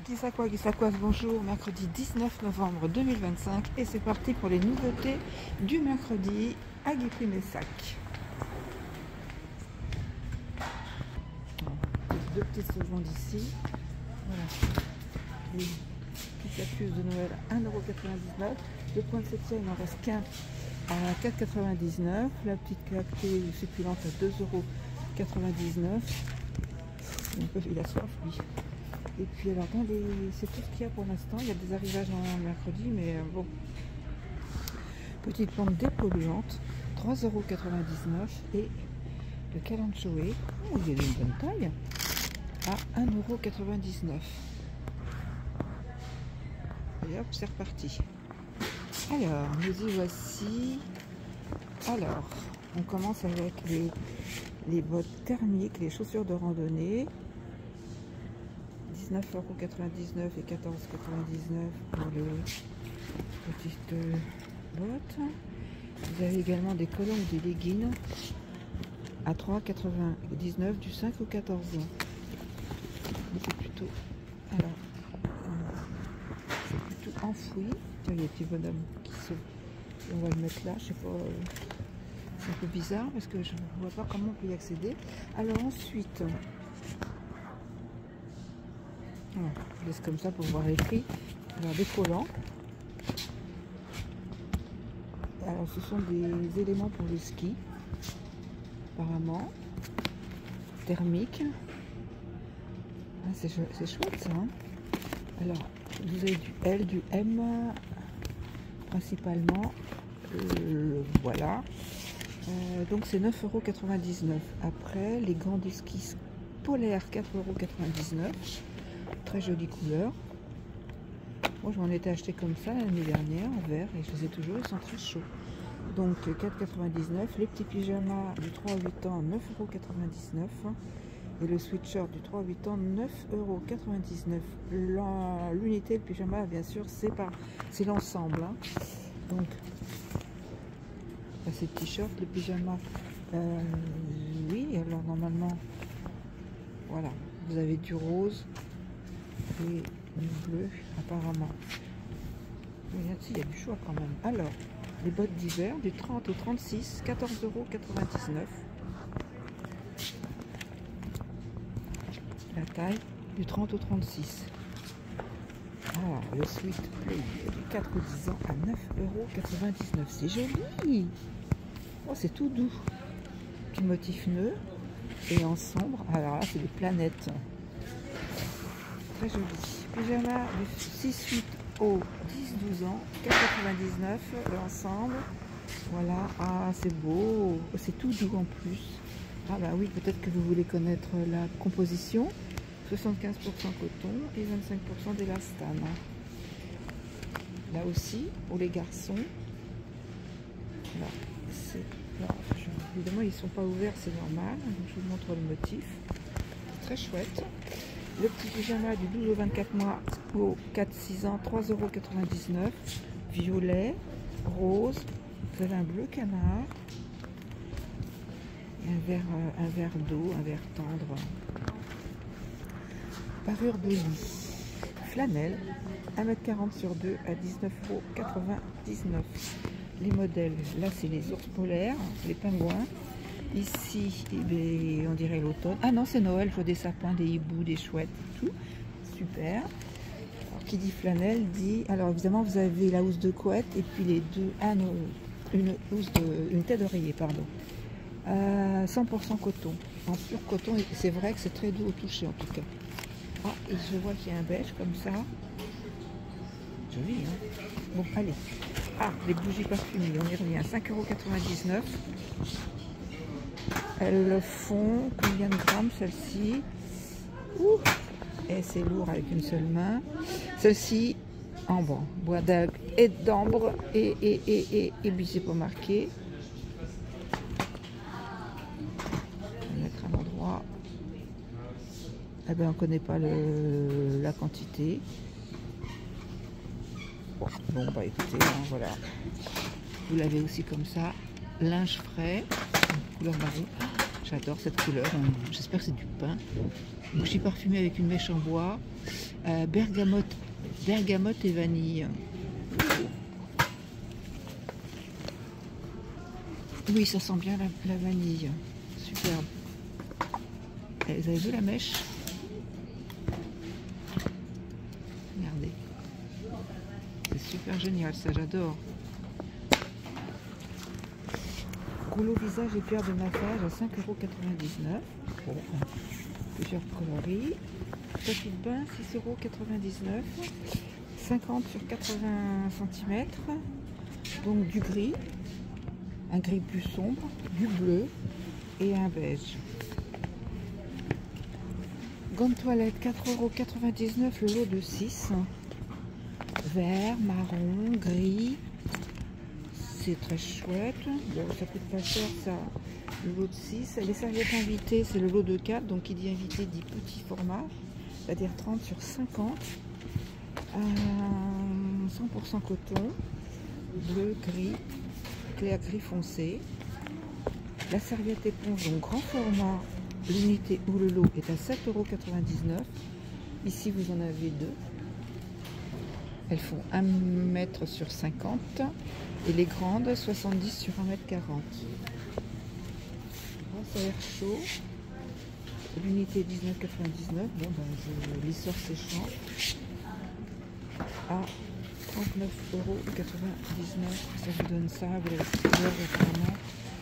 Guissacois, bonjour, mercredi 19 novembre 2025 et c'est parti pour les nouveautés du mercredi à Guipry-Messac. Deux petites se vendent ici. Voilà, les petites cactus de Noël à 1,99 €. Le point de septième, il n'en reste qu'un à 4,99 €. La petite cactus succulente à 2,99 €. Il a soif, lui. Et puis alors, c'est tout ce qu'il y a pour l'instant. Il y a des arrivages en mercredi, mais bon. Petite plante dépolluante, 3,99 € et le calanchoé, il est d'une bonne taille, à 1,99 €. Et hop, c'est reparti. Alors, nous y voici. Alors, on commence avec les bottes thermiques, les chaussures de randonnée. 19,99 € et 14,99 € pour les petites bottes. Vous avez également des collants ou des leggings à 3,99 € du 5 au 14 ans. C'est plutôt, alors, c'est plutôt enfoui. Tiens, il y a des petits bonhommes qui se... On va le mettre là, je sais pas, c'est un peu bizarre parce que je ne vois pas comment on peut y accéder. Alors ensuite, voilà, je laisse comme ça pour voir les prix. Alors des collants. Alors ce sont des éléments pour le ski, apparemment. Thermique. Ah, c'est chouette ça. Hein. Alors vous avez du L, du M principalement. Voilà. Donc c'est 9,99 €. Après les gants de ski polaires, 4,99 €. Très jolie couleur. Moi je m'en étais acheté comme ça l'année dernière en vert et je les ai toujours, ils sont très chauds. Donc 4,99 €. Les petits pyjamas du 3 à 8 ans, 9,99 € et le sweatshirt du 3 à 8 ans, 9,99 €. L'unité, le pyjama, bien sûr, c'est l'ensemble. Hein. Donc ces t-shirts, le pyjama, oui, alors normalement, voilà, vous avez du rose et du bleu apparemment. Il y a du choix quand même. Alors, les bottes d'hiver du 30 au 36, 14,99 €. La taille du 30 au 36. Ah, le sweat play du 4 au 10 ans à 9,99 €. C'est joli. Oh, c'est tout doux. Petit motif nœud et en sombre. Alors là, c'est des planètes. Très joli. Pyjama du 6-8 au 10-12 ans, 4,99 € l'ensemble. Voilà, ah c'est beau, c'est tout doux en plus. Ah bah oui, peut-être que vous voulez connaître la composition. 75% coton et 25% d'élastane. Là aussi, pour les garçons. Là, évidemment, ils ne sont pas ouverts, c'est normal. Donc, je vous montre le motif. C'est très chouette. Le petit pyjama du 12 au 24 mois au 4-6 ans, 3,99 €. Violet, rose. Vous avez un bleu canard. Et un vert d'eau, un vert tendre. Parure de lit. Flanelle, 1,40 m sur 2 à 19,99 €. Les modèles, là c'est les ours polaires, les pingouins. Ici, eh bien, on dirait l'automne. Ah non, c'est Noël, il faut des sapins, des hiboux, des chouettes, tout. Super. Alors, qui dit flanelle dit... Alors évidemment, vous avez la housse de couette et puis les deux... Ah non, une tête d'oreiller, pardon. 100% coton. En pur coton, c'est vrai que c'est très doux au toucher en tout cas. Ah, et je vois qu'il y a un beige comme ça. Joli, hein. Bon, allez. Ah, les bougies parfumées, on y revient. 5,99 €. Elles font combien de grammes, celle-ci? Et c'est lourd avec une seule main. Celle-ci, en bois d'algue et d'ambre. Et puis c'est pas marqué. On va mettre à l'endroit. Eh bien, on ne connaît pas la quantité. Bon, bah écoutez, hein, voilà. Vous l'avez aussi comme ça. Linge frais, couleur marron. J'adore cette couleur. J'espère que c'est du pain. Bougie parfumée avec une mèche en bois. bergamote et vanille. Oui, ça sent bien la vanille. Superbe. Et vous avez vu la mèche? Regardez. C'est super génial, ça, j'adore. Rouleau visage et pierre de massage à 5,99 €. Bon, plusieurs coloris. Tapis de bain, 6,99 €. 50 sur 80 cm. Donc du gris. Un gris plus sombre, du bleu et un beige. Gants de toilette, 4,99 € le lot de 6. Vert, marron, gris. C'est très chouette. Bon, ça coûte pas cher ça, le lot de 6. Les serviettes invitées, c'est le lot de 4. Donc qui dit invité dit petit format. C'est-à-dire 30 sur 50. 100% coton. Bleu, gris. Clair gris foncé. La serviette éponge, donc grand format, l'unité ou le lot est à 7,99 €. Ici vous en avez deux. Elles font 1 m sur 50 et les grandes 70 sur 1 m 40. Bon, ça a l'air chaud. L'unité 19,99 €. Bon ben je l'essor séchant à 39,99 €. Ça vous donne ça, vous l'avez couleur apparemment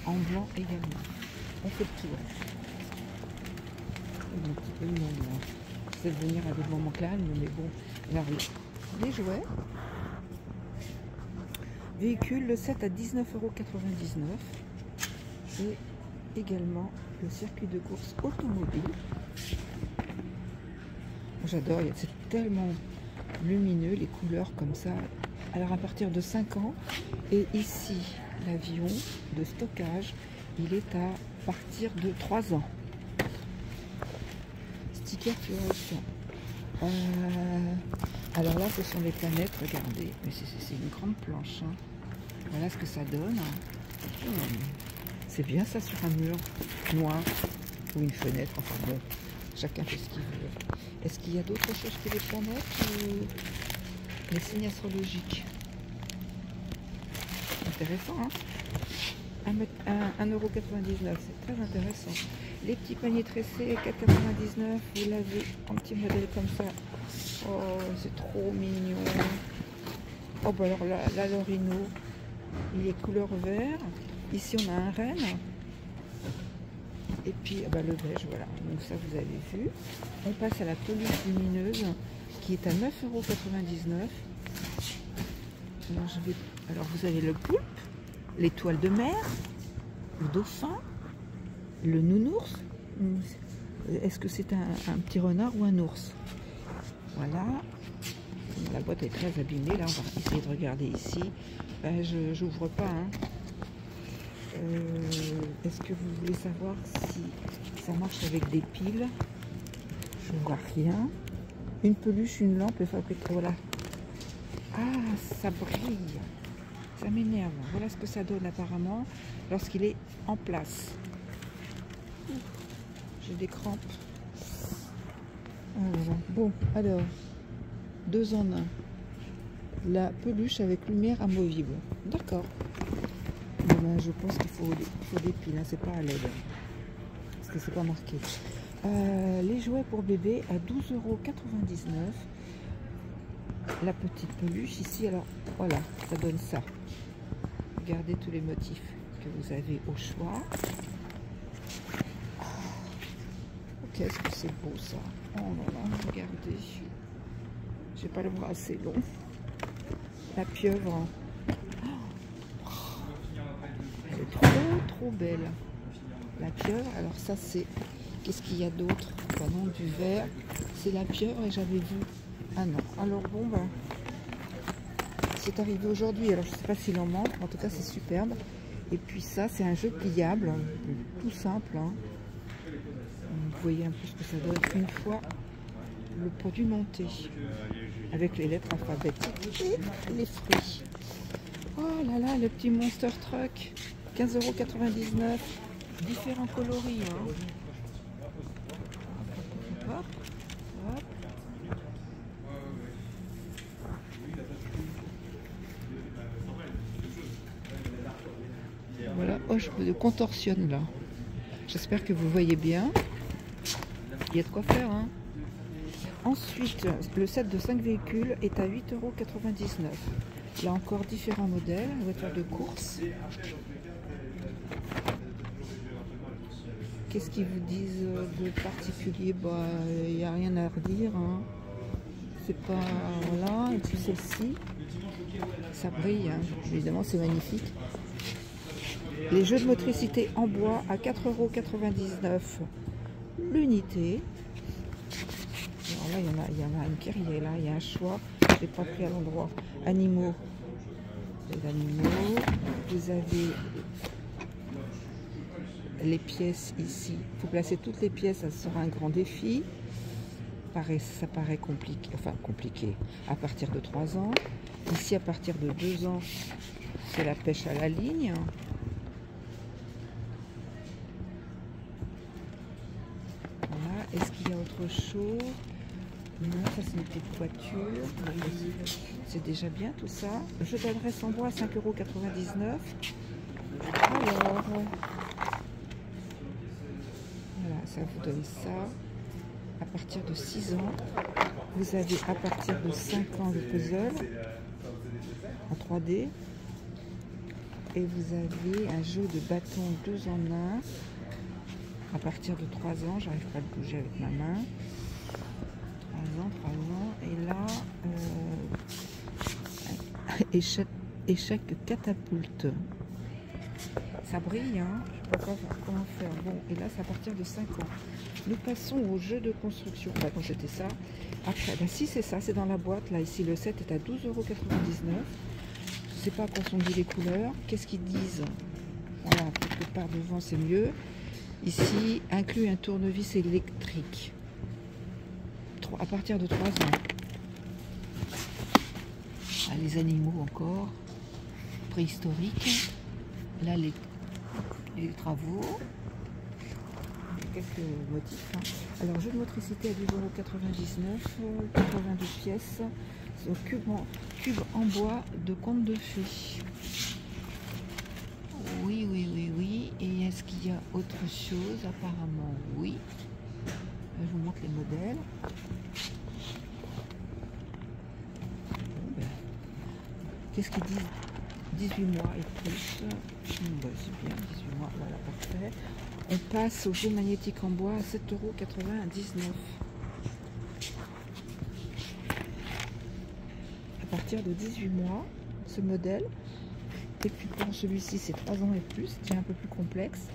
en blanc également. On fait le tour. Un petit peu de moment. C'est de venir à des moments calmes, mais bon, j'arrive. Les jouets. Véhicule, le 7 à 19,99 €. Et également le circuit de course automobile. J'adore, c'est tellement lumineux, les couleurs comme ça. Alors à partir de 5 ans, et ici l'avion de stockage, il est à partir de 3 ans. Sticker fluorescent. Alors là, ce sont les planètes, regardez, mais c'est une grande planche. Hein. Voilà ce que ça donne. C'est bien ça sur un mur noir ou une fenêtre, enfin bon, chacun fait ce qu'il veut. Est-ce qu'il y a d'autres choses que les planètes ou les signes astrologiques? Intéressant, hein? 1,99 €, c'est très intéressant. Les petits paniers tressés, 4,99 €, vous l'avez en petit modèle comme ça. Oh, c'est trop mignon. Oh, bah alors là, l'orino, il est couleur vert. Ici, on a un renne. Et puis, bah, le beige, voilà. Donc ça, vous avez vu. On passe à la peluche lumineuse, qui est à 9,99 €. Alors, vous avez le poulpe, l'étoile de mer, le dauphin, le nounours. Est-ce que c'est un petit renard ou un ours? Voilà. La boîte est très abîmée. Là, on va essayer de regarder ici. Je n'ouvre pas. Hein. Est-ce que vous voulez savoir si ça marche avec des piles? Je ne vois rien. Une peluche, une lampe est fabriquée. Voilà. Ah, ça brille. Ça m'énerve. Voilà ce que ça donne apparemment lorsqu'il est en place. J'ai des crampes. Voilà. Bon, alors, 2 en 1. La peluche avec lumière amovible. D'accord. Ben, je pense qu'il faut des piles, hein. C'est pas à LED. Parce que c'est pas marqué. Les jouets pour bébé à 12,99 €. La petite peluche ici, alors voilà, ça donne ça. Regardez tous les motifs que vous avez au choix. Oh, qu'est-ce que c'est beau ça. Oh là là, regardez. J'ai pas le bras assez long. La pieuvre. Elle est trop belle. La pieuvre, alors ça c'est... Qu'est-ce qu'il y a d'autre? Ben non, du vert. C'est la pieuvre et j'avais vu... Ah non. Alors bon, ben... C'est arrivé aujourd'hui. Alors je sais pas s'il en manque. En tout cas, c'est superbe. Et puis ça, c'est un jeu pliable. Tout simple. Hein. Vous voyez un peu ce que ça donne une fois le produit monté. Avec les lettres alphabétiques et les fruits. Oh là là, le petit Monster Truck. 15,99 €. Différents coloris. Hein. Hop, hop. fois je me contorsionne là. J'espère que vous voyez bien. Il y a de quoi faire, hein. Ensuite, le set de 5 véhicules est à 8,99 €. Là encore, différents modèles, voitures de course. Qu'est-ce qu'ils vous disent de particulier? Bah, il n'y a rien à redire, hein. C'est pas... Voilà, et puis celle-ci, ça brille, hein. Évidemment, c'est magnifique. Les jeux de motricité en bois à 4,99 € l'unité. Alors là, il y en a une qui est là, il y a un choix. Je n'ai pas pris à l'endroit. Animaux. Les animaux. Vous avez les pièces ici. Il faut placer toutes les pièces, ça sera un grand défi. Ça paraît compliqué, enfin compliqué, à partir de 3 ans. Ici, à partir de 2 ans, c'est la pêche à la ligne. Voilà. Est-ce qu'il y a autre chose? Non, ça c'est une petite voiture. C'est déjà bien tout ça. Le jeu d'adresse en bois à 5,99 €. Alors, voilà, ça vous donne ça. À partir de 6 ans, vous avez à partir de 5 ans le puzzle en 3D. Et vous avez un jeu de bâton 2 en 1. À partir de 3 ans, j'arrive pas à le bouger avec ma main. 3 ans, et là, échec catapulte. Ça brille, hein. Je ne sais pas comment faire. Bon, et là, c'est à partir de 5 ans. Nous passons au jeu de construction. Bah, quand c'était ça. Après, bah, si c'est ça, c'est dans la boîte. Là, ici, le set est à 12,99 €. Je ne sais pas à quoi sont dit les couleurs. Qu'est-ce qu'ils disent? Voilà, quelque part devant, c'est mieux. Ici, inclut un tournevis électrique. À partir de 3 ans. Ah, les animaux encore. Préhistoriques. Là, les travaux. Quelques motifs. Hein. Alors, jeu de motricité à 12,99 €, 82 pièces. C'est un cube en bois de conte de fées. Oui, oui, oui, oui. Et est-ce qu'il y a autre chose? Apparemment, oui. Je vous montre les modèles. Qu'est-ce qu'ils disent? 18 mois et plus. Ben, c'est bien, 18 mois, voilà, parfait. On passe au jeu magnétique en bois à 7,99 €. À partir de 18 mois, ce modèle. Et puis pour celui-ci, c'est 3 ans et plus, qui est un peu plus complexe.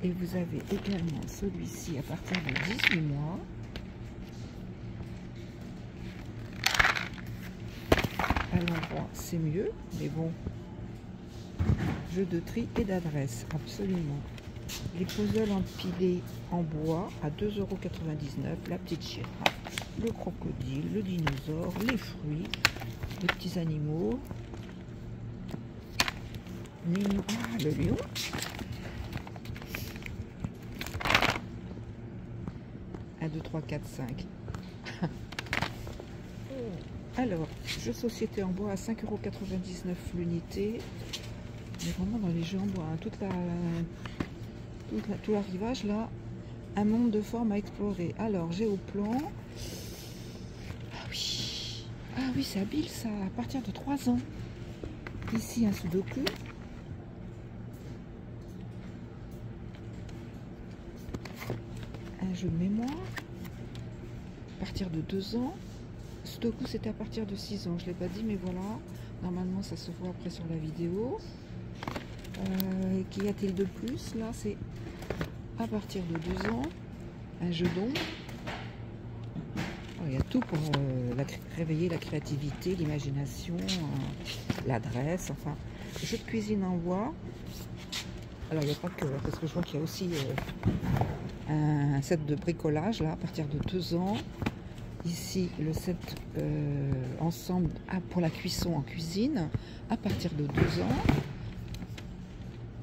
Et vous avez également celui-ci à partir de 18 mois. À l'endroit, c'est mieux, mais bon. Jeu de tri et d'adresse, absolument. Les puzzles empilés en bois à 2,99 €. La petite girafe, le crocodile, le dinosaure, les fruits, les petits animaux. Le lion. 1, 2, 3, 4, 5. Alors, jeu société en bois à 5,99 € l'unité. Mais vraiment dans les jeux en bois, hein. Tout l'arrivage là, un monde de formes à explorer. Alors, j'ai au plan. Ah oui, c'est habile ça, à partir de 3 ans. Ici, un sudoku. Un jeu de mémoire. À partir de 2 ans. Sudoku, c'était à partir de 6 ans. Je ne l'ai pas dit, mais voilà. Normalement, ça se voit après sur la vidéo. Qu'y a-t-il de plus? Là, c'est à partir de 2 ans. Un jeu d'ombre. Il y a tout pour réveiller la créativité, l'imagination, l'adresse, enfin. Jeu de cuisine en bois. Alors, il n'y a pas que, parce que je vois qu'il y a aussi un set de bricolage, là, à partir de 2 ans. Ici, le set ensemble pour la cuisson en cuisine, à partir de 2 ans.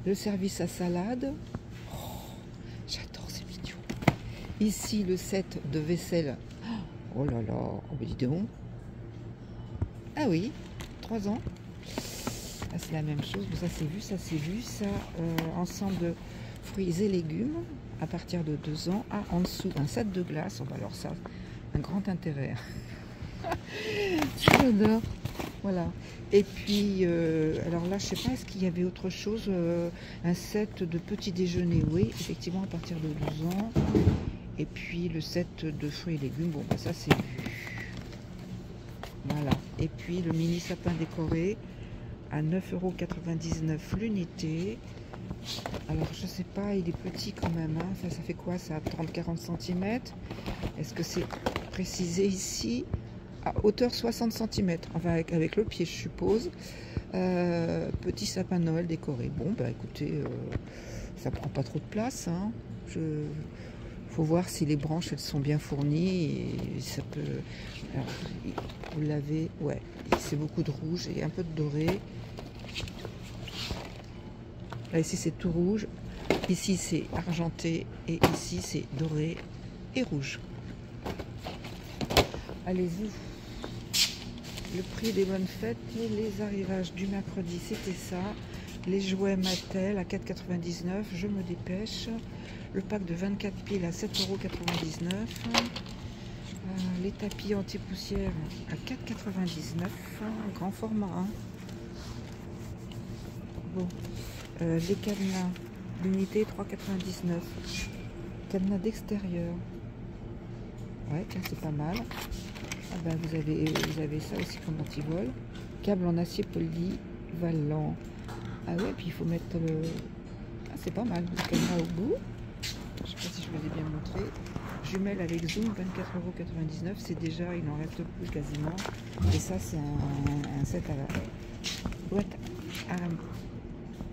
Le service à salade. Oh, j'adore ces vidéos. Ici, le set de vaisselle. Oh là là, oh, dis donc. Ah oui, 3 ans. Ah, c'est la même chose. Bon, ça c'est vu, ça c'est vu. Ça, ensemble de fruits et légumes à partir de 2 ans. Ah, en dessous, un set de glace. Oh, bah alors ça, un grand intérêt. J'adore. Voilà. Et puis, alors là, je sais pas, est-ce qu'il y avait autre chose, un set de petit déjeuner? Oui, effectivement, à partir de 12 ans. Et puis le set de fruits et légumes, bon, bah, ça c'est vu. Voilà. Et puis le mini sapin décoré à 9,99 € l'unité. Alors je sais pas, il est petit quand même, hein. Ça fait quoi ça? 30-40 cm. Est-ce que c'est précisé ici? À hauteur 60 cm, enfin avec le pied je suppose. Petit sapin de Noël décoré. Bon bah écoutez, ça prend pas trop de place, hein. Faut voir si les branches elles sont bien fournies et ça peut. Alors, vous l'avez, ouais, c'est beaucoup de rouge et un peu de doré. Là ici c'est tout rouge, ici c'est argenté et ici c'est doré et rouge. Allez-y. Le prix des bonnes fêtes, les arrivages du mercredi, c'était ça. Les jouets Mattel à 4,99 €, je me dépêche. Le pack de 24 piles à 7,99 €. Les tapis anti-poussière à 4,99 €, grand format. Hein. Bon. Les cadenas, l'unité 3,99 €. Cadenas d'extérieur. Ouais, tiens, c'est pas mal. Ah ben, vous avez ça aussi comme antivol. Câble en acier polyvalent. Ah ouais, puis il faut mettre le... Ah, c'est pas mal, le cadenas au bout. Je sais pas si je vous ai bien montré. Jumelle avec zoom, 24,99 €. C'est déjà, il n'en reste plus quasiment. Et ça, c'est un set à la boîte à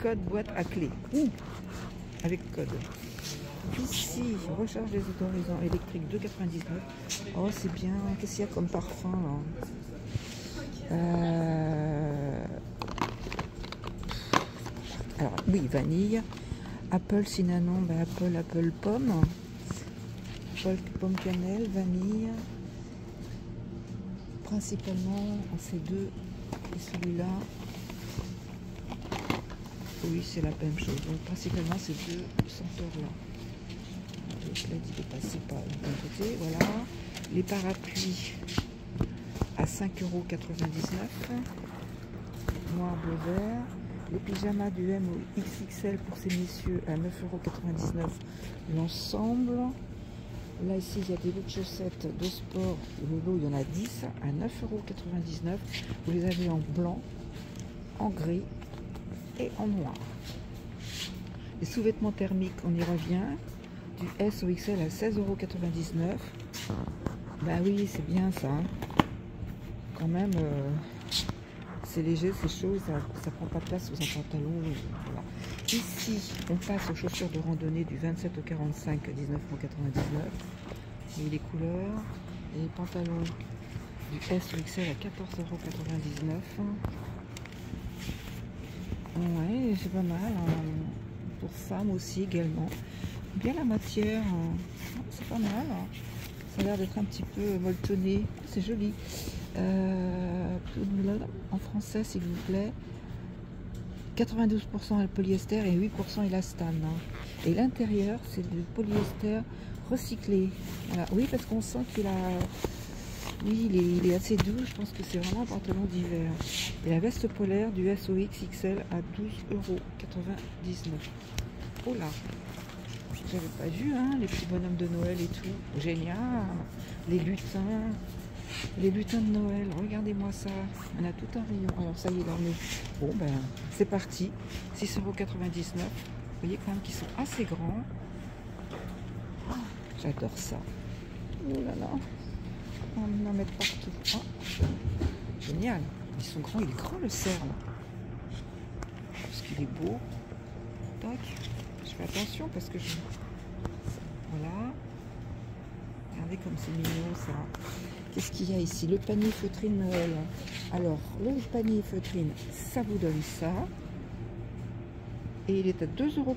code, boîte à clé. Ouh, avec code. Ici, recharge des autorisants électriques 2,99 €. Oh, c'est bien. Qu'est-ce qu'il y a comme parfum là? Alors, oui, vanille. Apple, cinnamon, ben Apple, pomme. Pomme cannelle, vanille. Principalement, on fait deux. Et celui-là, oui, c'est la même chose. Donc, principalement, ces deux senteurs-là. Le plaid, il est passé par d'un côté. Voilà. Les parapluies à 5,99 €. Noir, bleu, vert. Les pyjamas du M au XXL pour ces messieurs à 9,99 € l'ensemble. Là, ici, il y a des lots de chaussettes de sport. Le lot, il y en a 10 à 9,99 €. Vous les avez en blanc, en gris et en noir. Les sous-vêtements thermiques, on y revient. Du S au XL à 16,99 €. Bah oui, c'est bien ça. Hein. Quand même, c'est léger, c'est chaud, ça prend pas de place sous un pantalon. Voilà. Ici, on passe aux chaussures de randonnée du 27 au 45, 19,99 €. Et les couleurs, et les pantalons du S au XL à 14,99 €. Ouais, c'est pas mal. Hein. Pour femmes aussi également. Bien la matière, c'est pas mal. Hein. Ça a l'air d'être un petit peu molletonné. C'est joli. En français, s'il vous plaît. 92% est polyester et 8% élastane. Hein. Et l'intérieur, c'est du polyester recyclé. Voilà. Oui, parce qu'on sent qu'il a... Oui, il est assez doux. Je pense que c'est vraiment un pantalon d'hiver. Et la veste polaire du SOX XL à 12,99 €. Oh là, j'avais pas vu, hein, les petits bonhommes de Noël et tout. Génial. Les lutins de Noël. Regardez-moi ça. On a tout un rayon. Alors ça y est, là on est... Bon ben, c'est parti. 6,99 €. Vous voyez quand même qu'ils sont assez grands. Oh, j'adore ça. Oh là là. On va en mettre partout. Oh, génial. Ils sont grands. Il est grand le cerf là. Parce qu'il est beau. Tac. Je fais attention parce que je... Voilà. Regardez comme c'est mignon ça. Qu'est-ce qu'il y a ici? Le panier feutrine Noël. Alors, le panier feutrine, ça vous donne ça. Et il est à 2,99 €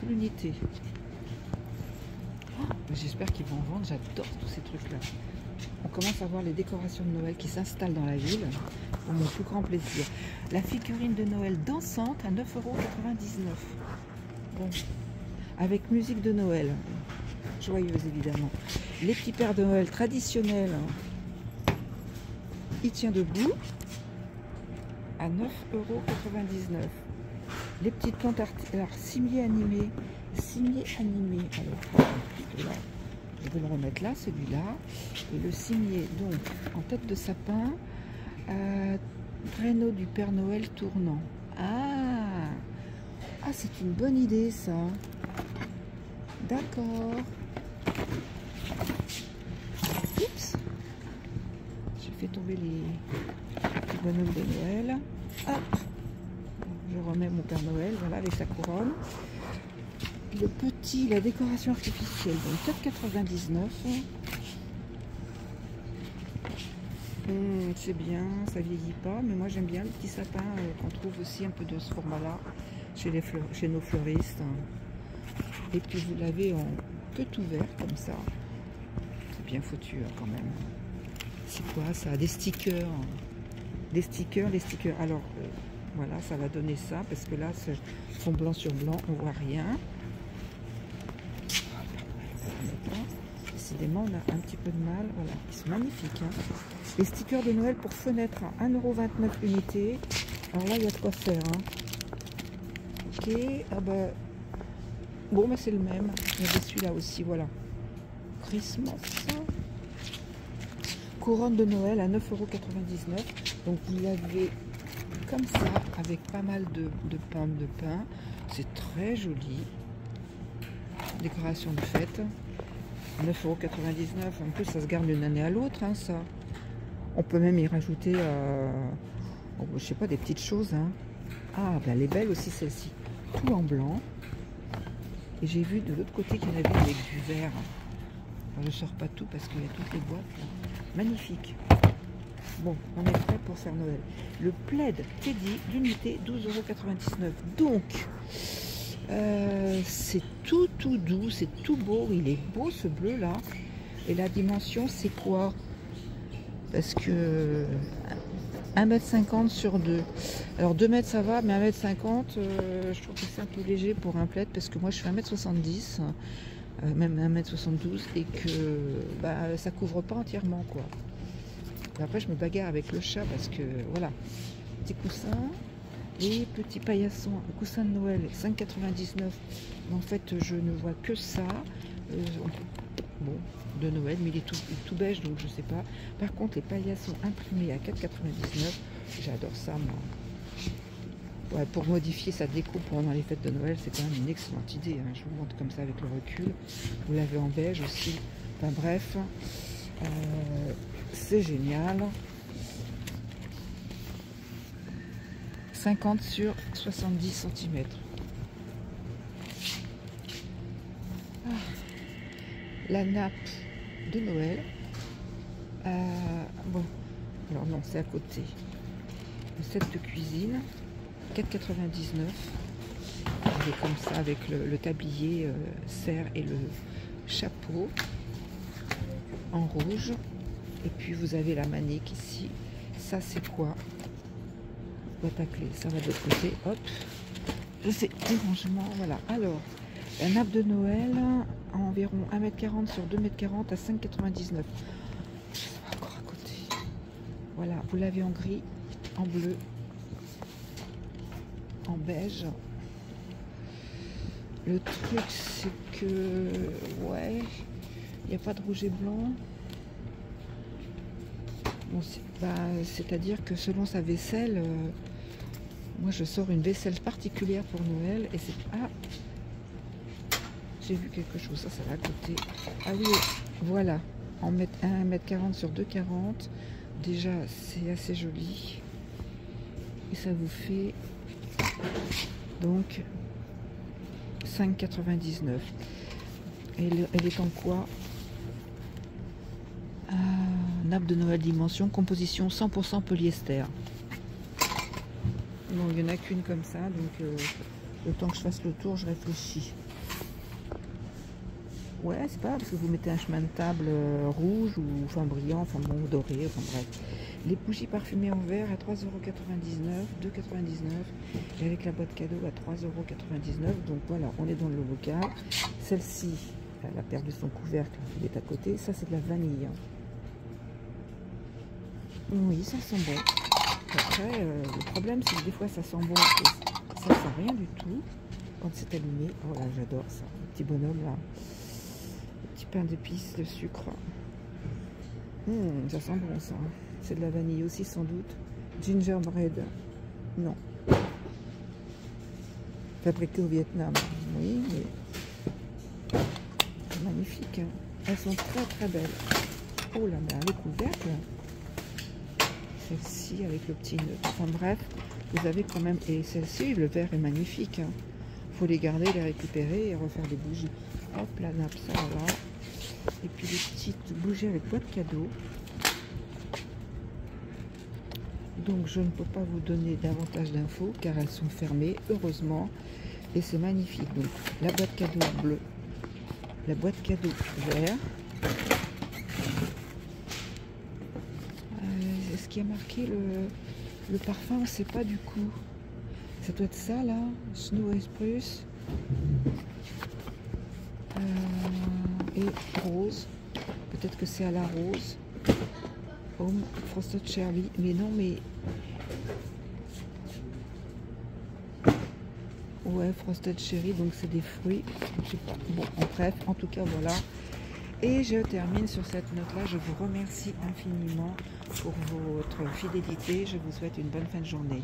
l'unité. Oh, j'espère qu'ils vont en vendre. J'adore tous ces trucs-là. on commence à voir les décorations de Noël qui s'installent dans la ville, pour mon plus grand plaisir. La figurine de Noël dansante à 9,99 €. Bon, avec musique de Noël, joyeuse évidemment. Les petits pères de Noël traditionnels, il tient debout, à 9,99 €. Les petites plantes alors cimier animé. Alors, là, je vais le remettre là, celui-là. Et le cimier, donc, en tête de sapin, traîneau du Père Noël tournant. Ah, c'est une bonne idée, ça. D'accord. Oups. J'ai fait tomber les bonhommes de Noël. Hop. Je remets mon Père Noël, voilà, avec sa couronne. Le petit, la décoration artificielle, donc 4,99 €. C'est bien, ça vieillit pas, mais moi j'aime bien le petit sapin qu'on trouve aussi un peu de ce format-là chez nos fleuristes. Et puis vous l'avez en queue ouvert comme ça. C'est bien foutu quand même. C'est quoi ça? Des stickers. Des stickers. Alors voilà, ça va donner ça parce que là, fond blanc sur blanc, on voit rien. Décidément, on a un petit peu de mal. Voilà, ils sont magnifiques. Hein. Les stickers de Noël pour fenêtre à 1,29 € unité. Alors là, il y a de quoi faire. Hein. Ok, ah bah, bon, mais c'est le même. Il y avait celui-là aussi, voilà. Christmas. Couronne de Noël à 9,99 €. Donc vous l'avez comme ça, avec pas mal de pommes de pin. C'est très joli. Décoration de fête. 9,99 €. En plus, ça se garde d'une année à l'autre, hein, ça. On peut même y rajouter, je sais pas, des petites choses. Hein. Ah, ben, elle est belle aussi, celle-ci. Tout en blanc. Et j'ai vu de l'autre côté qu'il y en avait avec du vert. Alors, je ne sors pas tout parce qu'il y a toutes les boîtes. Là. Magnifique. Bon, on est prêt pour faire Noël. Le plaid Teddy, l'unité, 12,99 €. Donc, c'est tout doux, c'est tout beau. Il est beau ce bleu là. Et la dimension, c'est quoi? Parce que 1,50 m sur 2. Alors 2 mètres ça va, mais 1,50 m, je trouve que c'est un peu léger pour un plaid parce que moi je fais 1,70 m, même 1,72 m, et que bah, ça couvre pas entièrement quoi. Et après je me bagarre avec le chat parce que voilà, petit coussin. Et petit paillasson, un coussin de Noël, 5,99 €. En fait, je ne vois que ça. Bon, de Noël, mais il est tout beige, donc je sais pas. Par contre, les paillassons imprimés à 4,99 €, j'adore ça, moi. Ouais, pour modifier sa déco pendant les fêtes de Noël, c'est quand même une excellente idée. Hein. Je vous montre comme ça avec le recul. Vous l'avez en beige aussi. Enfin bref, c'est génial. 50 sur 70 cm. Ah, la nappe de Noël. Bon, alors non, c'est à côté. Le set de cuisine, 4,99 €. Il est comme ça avec le tablier serre et le chapeau en rouge. Et puis vous avez la manique ici. Ça c'est quoi? Boîte à clé, ça va de l'autre côté, hop, je fais des rangements, voilà. Alors, la nappe de Noël, à environ 1,40 m sur 2,40 m à 5,99 €. Ça va encore à côté. Voilà, vous l'avez en gris, en bleu, en beige. Le truc, c'est que, ouais, il n'y a pas de rouge et blanc. Bon, c'est-à-dire que selon sa vaisselle, moi je sors une vaisselle particulière pour Noël et c'est... Ah, j'ai vu quelque chose, ça va à côté. Ah oui, voilà, en 1,40 m sur 2,40 m. Déjà c'est assez joli. Et ça vous fait donc 5,99 €. Elle est en quoi? Nappe de Noël dimension, composition 100% polyester. Non, il n'y en a qu'une comme ça, donc le temps que je fasse le tour, je réfléchis. Ouais, c'est pas parce que vous mettez un chemin de table rouge ou enfin brillant, enfin bon, doré, enfin bref. Les bougies parfumées en verre à 3,99 €, 2,99 € et avec la boîte cadeau à 3,99 €. Donc voilà, on est dans le bocal. Celle-ci, elle a perdu son couvercle, il est à côté. Ça, c'est de la vanille. Oui, ça sent bon. Après, le problème, c'est que des fois, ça sent bon et ça sent rien du tout quand c'est allumé. Oh là, j'adore ça. Le petit bonhomme là. Le petit pain d'épices, le sucre. Ça sent bon ça. C'est de la vanille aussi sans doute. Gingerbread. Non. Fabriqué au Vietnam. Oui, mais c'est magnifique. Hein. Elles sont très très belles. Oh là là, le couvercle. Celle-ci avec le petit nœud. Enfin bref, vous avez quand même... Et celle-ci, le verre est magnifique. Hein. Faut les garder, les récupérer et refaire des bougies. Hop, la nappe, ça va. Et puis les petites bougies avec boîte cadeau. Donc je ne peux pas vous donner davantage d'infos car elles sont fermées, heureusement. Et c'est magnifique. Donc la boîte cadeau bleue, la boîte cadeau vert. Est-ce qu'il y a marqué le parfum? On ne sait pas du coup. Ça doit être ça là, Snow et Spruce. Et rose. Peut-être que c'est à la rose. Home Frosted Cherry. Mais non, mais... Ouais, Frosted Cherry, donc c'est des fruits. Je sais pas. Bon, bref, en tout cas, voilà. Et je termine sur cette note-là. Je vous remercie infiniment pour votre fidélité. Je vous souhaite une bonne fin de journée.